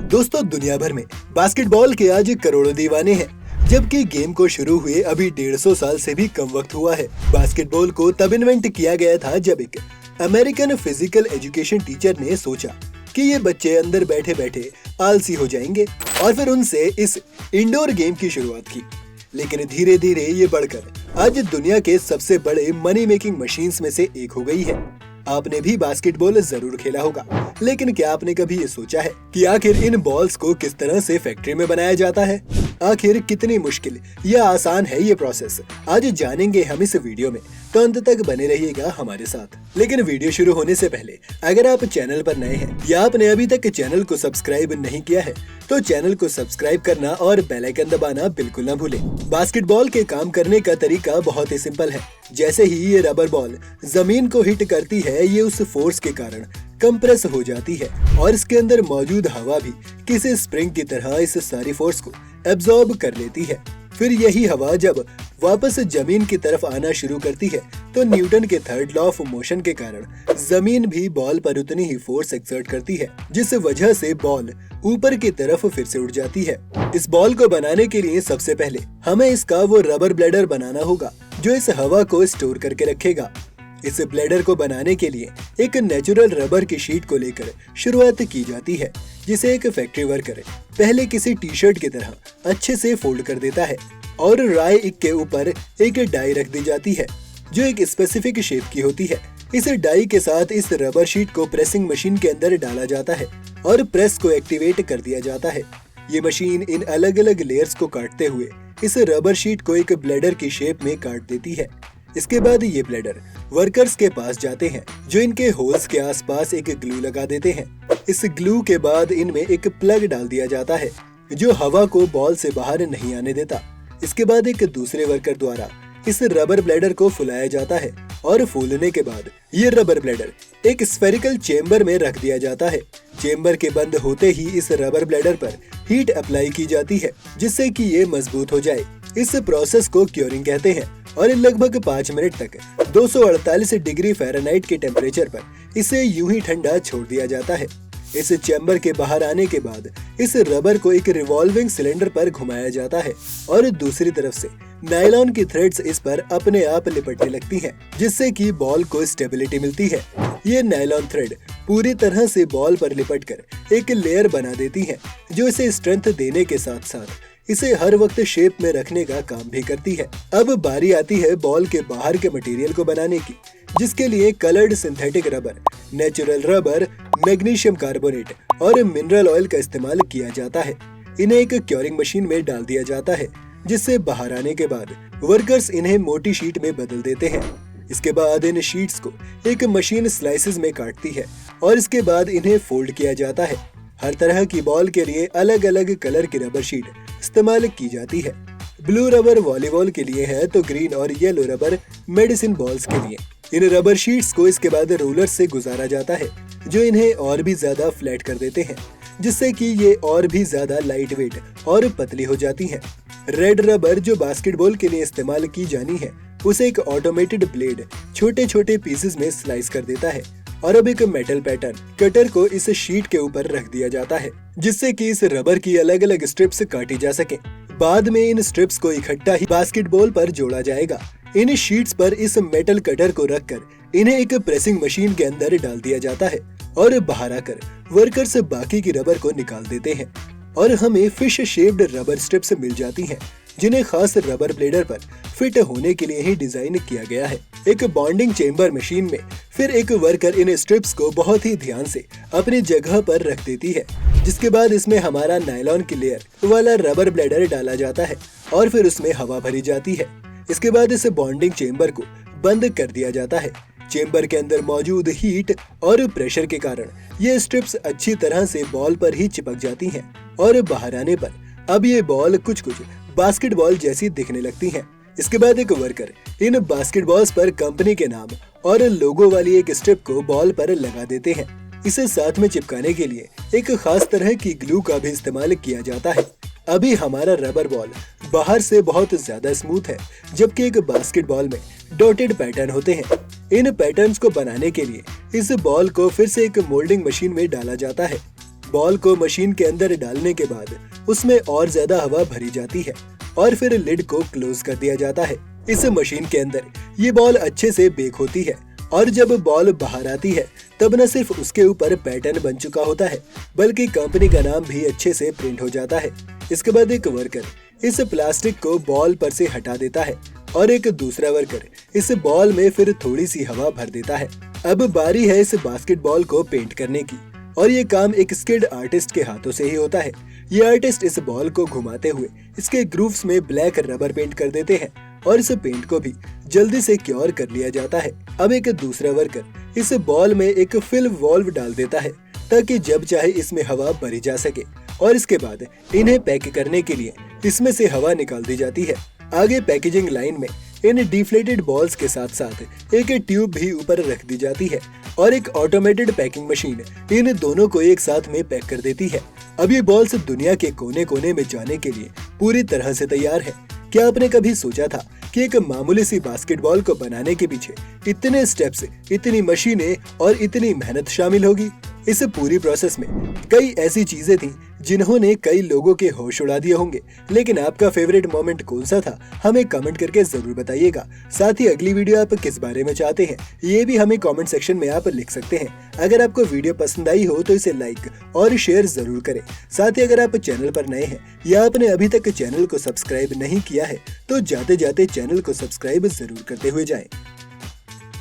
दोस्तों, दुनिया भर में बास्केटबॉल के आज करोड़ों दीवाने हैं, जबकि गेम को शुरू हुए अभी 150 साल से भी कम वक्त हुआ है। बास्केटबॉल को तब इन्वेंट किया गया था जब एक अमेरिकन फिजिकल एजुकेशन टीचर ने सोचा कि ये बच्चे अंदर बैठे बैठे आलसी हो जाएंगे और फिर उनसे इस इंडोर गेम की शुरुआत की। लेकिन धीरे धीरे ये बढ़कर आज दुनिया के सबसे बड़े मनी मेकिंग मशीन्स में से एक हो गई है। आपने भी बास्केटबॉल जरूर खेला होगा, लेकिन क्या आपने कभी ये सोचा है कि आखिर इन बॉल्स को किस तरह से फैक्ट्री में बनाया जाता है? आखिर कितनी मुश्किल या आसान है ये प्रोसेस, आज जानेंगे हम इस वीडियो में, तो अंत तक बने रहिएगा हमारे साथ। लेकिन वीडियो शुरू होने से पहले अगर आप चैनल पर नए हैं या आपने अभी तक चैनल को सब्सक्राइब नहीं किया है तो चैनल को सब्सक्राइब करना और बेल आइकन दबाना बिल्कुल न भूलें। बास्केटबॉल के काम करने का तरीका बहुत ही सिंपल है। जैसे ही ये रबर बॉल जमीन को हिट करती है, ये उस फोर्स के कारण कंप्रेस हो जाती है और इसके अंदर मौजूद हवा भी किसी स्प्रिंग की तरह इस सारी फोर्स को एब्जॉर्ब कर लेती है। फिर यही हवा जब वापस जमीन की तरफ आना शुरू करती है तो न्यूटन के थर्ड लॉ ऑफ मोशन के कारण जमीन भी बॉल पर उतनी ही फोर्स एक्सर्ट करती है, जिस वजह से बॉल ऊपर की तरफ फिर से उड़ जाती है। इस बॉल को बनाने के लिए सबसे पहले हमें इसका वो रबर ब्लैडर बनाना होगा जो इस हवा को स्टोर करके रखेगा। इस ब्लैडर को बनाने के लिए एक नेचुरल रबर की शीट को लेकर शुरुआत की जाती है, जिसे एक फैक्ट्री वर्कर पहले किसी टी शर्ट की तरह अच्छे से फोल्ड कर देता है और राय इक के ऊपर एक डाई रख दी जाती है जो एक स्पेसिफिक शेप की होती है। इस डाई के साथ इस रबर शीट को प्रेसिंग मशीन के अंदर डाला जाता है और प्रेस को एक्टिवेट कर दिया जाता है। ये मशीन इन अलग अलग लेयर्स को काटते हुए इस रबर शीट को एक ब्लेडर की शेप में काट देती है। इसके बाद ये ब्लेडर वर्कर्स के पास जाते हैं जो इनके होल्स के आसपास एक ग्लू लगा देते हैं। इस ग्लू के बाद इनमें एक प्लग डाल दिया जाता है जो हवा को बॉल से बाहर नहीं आने देता। इसके बाद एक दूसरे वर्कर द्वारा इस रबर ब्लेडर को फुलाया जाता है और फूलने के बाद ये रबर ब्लेडर एक स्फेरिकल चेम्बर में रख दिया जाता है। चेम्बर के बंद होते ही इस रबर ब्लेडर पर हीट अप्लाई की जाती है जिससे कि ये मजबूत हो जाए। इस प्रोसेस को क्योरिंग कहते हैं और लगभग 5 मिनट तक 248 डिग्री फ़ारेनहाइट के टेम्परेचर पर इसे यूं ही ठंडा छोड़ दिया जाता है। इस चैम्बर के बाहर आने के बाद इस रबर को एक रिवॉल्विंग सिलेंडर पर घुमाया जाता है और दूसरी तरफ से नायलॉन की थ्रेड्स इस पर अपने आप लिपटने लगती हैं, जिससे कि बॉल को स्टेबिलिटी मिलती है। ये नायलॉन थ्रेड पूरी तरह से बॉल पर लिपटकर एक लेयर बना देती है जो इसे स्ट्रेंथ देने के साथ साथ इसे हर वक्त शेप में रखने का काम भी करती है। अब बारी आती है बॉल के बाहर के मटेरियल को बनाने की, जिसके लिए coloured synthetic rubber, natural rubber, magnesium carbonate और मिनरल ऑयल का इस्तेमाल किया जाता है। इन्हें एक क्योरिंग मशीन में डाल दिया जाता है, जिससे बाहर आने के बाद वर्कर्स इन्हें मोटी शीट में बदल देते हैं। इसके बाद इन शीट्स को एक मशीन स्लाइसेस में काटती है और इसके बाद इन्हें फोल्ड किया जाता है। हर तरह की बॉल के लिए अलग अलग कलर की रबर शीट इस्तेमाल की जाती है। ब्लू रबर वॉलीबॉल के लिए है तो ग्रीन और येलो रबर मेडिसिन बॉल्स के लिए। इन रबर शीट्स को इसके बाद रोलर से गुजारा जाता है जो इन्हें और भी ज्यादा फ्लैट कर देते हैं, जिससे कि ये और भी ज्यादा लाइट वेट और पतली हो जाती हैं। रेड रबर जो बास्केटबॉल के लिए इस्तेमाल की जानी है, उसे एक ऑटोमेटेड ब्लेड छोटे छोटे पीसेस में स्लाइस कर देता है और अब एक मेटल पैटर्न कटर को इस शीट के ऊपर रख दिया जाता है, जिससे कि इस रबर की अलग अलग स्ट्रिप्स काटी जा सके। बाद में इन स्ट्रिप्स को इकट्ठा ही बास्केटबॉल पर जोड़ा जाएगा। इन शीट्स पर इस मेटल कटर को रखकर इन्हें एक प्रेसिंग मशीन के अंदर डाल दिया जाता है और बाहर आकर वर्कर्स बाकी की रबर को निकाल देते हैं और हमें फिश शेप्ड रबर स्ट्रिप्स मिल जाती हैं, जिन्हें खास रबर ब्लेडर पर फिट होने के लिए ही डिजाइन किया गया है। एक बॉन्डिंग चेम्बर मशीन में फिर एक वर्कर इन स्ट्रिप्स को बहुत ही ध्यान से अपनी जगह पर रख देती है, जिसके बाद इसमें हमारा नायलॉन की लेयर वाला रबर ब्लेडर डाला जाता है और फिर उसमें हवा भरी जाती है। इसके बाद इस बॉन्डिंग चेम्बर को बंद कर दिया जाता है। चेम्बर के अंदर मौजूद हीट और प्रेशर के कारण ये स्ट्रिप्स अच्छी तरह से बॉल पर ही चिपक जाती हैं और बाहर आने पर अब ये बॉल कुछ बास्केटबॉल जैसी दिखने लगती हैं। इसके बाद एक वर्कर इन बास्केटबॉल्स पर कंपनी के नाम और लोगो वाली एक स्ट्रिप को बॉल पर लगा देते हैं। इसे साथ में चिपकाने के लिए एक खास तरह की ग्लू का भी इस्तेमाल किया जाता है। अभी हमारा रबर बॉल बाहर से बहुत ज्यादा स्मूथ है, जबकि एक बास्केटबॉल में डॉटेड पैटर्न होते हैं। इन पैटर्न्स को बनाने के लिए इस बॉल को फिर से एक मोल्डिंग मशीन में डाला जाता है। बॉल को मशीन के अंदर डालने के बाद उसमें और ज्यादा हवा भरी जाती है और फिर लिड को क्लोज कर दिया जाता है। इस मशीन के अंदर ये बॉल अच्छे से बेक होती है और जब बॉल बाहर आती है तब न सिर्फ उसके ऊपर पैटर्न बन चुका होता है बल्कि कंपनी का नाम भी अच्छे से प्रिंट हो जाता है। इसके बाद एक वर्कर इस प्लास्टिक को बॉल पर से हटा देता है और एक दूसरा वर्कर इस बॉल में फिर थोड़ी सी हवा भर देता है। अब बारी है इस बास्केटबॉल को पेंट करने की और ये काम एक स्किल्ड आर्टिस्ट के हाथों से ही होता है। ये आर्टिस्ट इस बॉल को घुमाते हुए इसके ग्रूव्स में ब्लैक रबर पेंट कर देते हैं और इस पेंट को भी जल्दी से क्योर कर लिया जाता है। अब एक दूसरा वर्कर इस बॉल में एक फिल वॉल्व डाल देता है ताकि जब चाहे इसमें हवा भरी जा सके और इसके बाद इन्हें पैक करने के लिए इसमें से हवा निकाल दी जाती है। आगे पैकेजिंग लाइन में इन डिफ्लेटेड बॉल्स के साथ साथ एक ट्यूब भी ऊपर रख दी जाती है और एक ऑटोमेटेड पैकिंग मशीन इन दोनों को एक साथ में पैक कर देती है। अब ये बॉल्स दुनिया के कोने कोने में जाने के लिए पूरी तरह से तैयार है। क्या आपने कभी सोचा था कि एक मामूली सी बास्केटबॉल को बनाने के पीछे इतने स्टेप्स, इतनी मशीनें और इतनी मेहनत शामिल होगी? इस पूरी प्रोसेस में कई ऐसी चीजें थी जिन्होंने कई लोगों के होश उड़ा दिए होंगे, लेकिन आपका फेवरेट मोमेंट कौन सा था हमें कमेंट करके जरूर बताइएगा। साथ ही अगली वीडियो आप किस बारे में चाहते हैं ये भी हमें कमेंट सेक्शन में आप लिख सकते हैं। अगर आपको वीडियो पसंद आई हो तो इसे लाइक और शेयर जरूर करें। साथ ही अगर आप चैनल पर नए हैं या आपने अभी तक चैनल को सब्सक्राइब नहीं किया है तो जाते जाते चैनल को सब्सक्राइब जरूर करते हुए जाएं।